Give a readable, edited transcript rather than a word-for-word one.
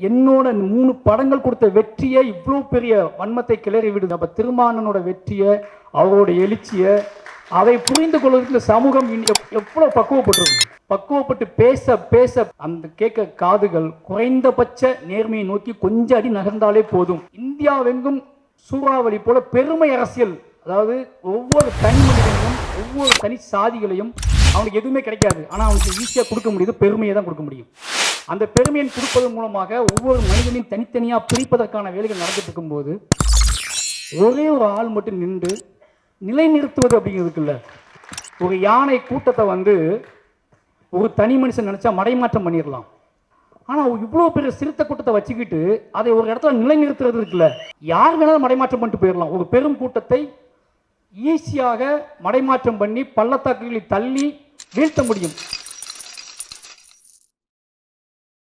என்னோட 3 படங்கள் கொடுத்த வெற்றியை இவ்வளோ பெரிய வன்மத்தை கிளறி விடுது. அப்போ திருமானனோட வெற்றியை, அவரோட எழுச்சியை, அதை புரிந்து கொள்வதற்கு சமூகம் எவ்வளோ பக்குவப்பட்டு பேச பேச அந்த கேட்க காதுகள் குறைந்தபட்ச நேர்மையை நோக்கி கொஞ்சம் அடி நகர்ந்தாலே போதும். இந்தியாவெங்கும் சூறாவளி போல பெருமை அரசியல், அதாவது ஒவ்வொரு தனி மனிதனையும் ஒவ்வொரு தனி சாதிகளையும் அவனுக்கு எதுவுமே கிடைக்காது, ஆனால் அவனுக்கு ஈஸியாக கொடுக்க முடியுது, பெருமையை தான் கொடுக்க முடியும். அந்த பெருமையை கொடுப்பதன் மூலமாக ஒவ்வொரு மனிதனையும் தனித்தனியாக பிரிப்பதற்கான வேலைகள் நடந்துட்டு இருக்கும்போது ஒரே ஒரு ஆள் மட்டும் நின்று நிலைநிறுத்துவது அப்படிங்கிறதுக்குல்ல. ஒரு யானை கூட்டத்தை ஒரு தனி மனுஷன் நினைச்சா மடைமாற்றம் பண்ணிடலாம். ஆனால் இவ்வளோ பெரிய சிறுத்தை கூட்டத்தை வச்சுக்கிட்டு அதை ஒரு இடத்துல நிலைநிறுத்துறது இருக்குல்ல, யார் வேணாலும் மடைமாற்றம் பண்ணிட்டு போயிடலாம். ஒரு பெரும் கூட்டத்தை ஈஸியாக மடைமாற்றம் பண்ணி பள்ளத்தாக்குகளில் தள்ளி வீழ்த்த முடியும்.